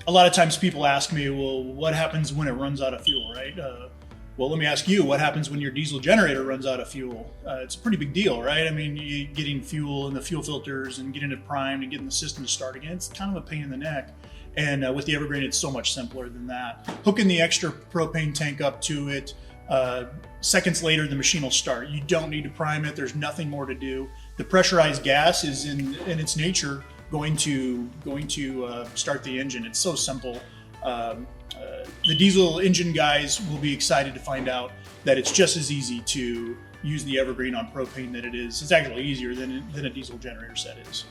a lot of times people ask me, well, what happens when it runs out of fuel, right? Well, let me ask you, what happens when your diesel generator runs out of fuel? It's a pretty big deal, right? I mean, getting fuel in the fuel filters and getting it primed and getting the system to start again, it's kind of a pain in the neck. And with the Evergreen, it's so much simpler than that. Hooking the extra propane tank up to it, seconds later, the machine will start. You don't need to prime it. There's nothing more to do. The pressurized gas is in its nature going to start the engine. It's so simple. The diesel engine guys will be excited to find out that it's just as easy to use the Evergreen on propane than it is. It's actually easier than a diesel generator set is.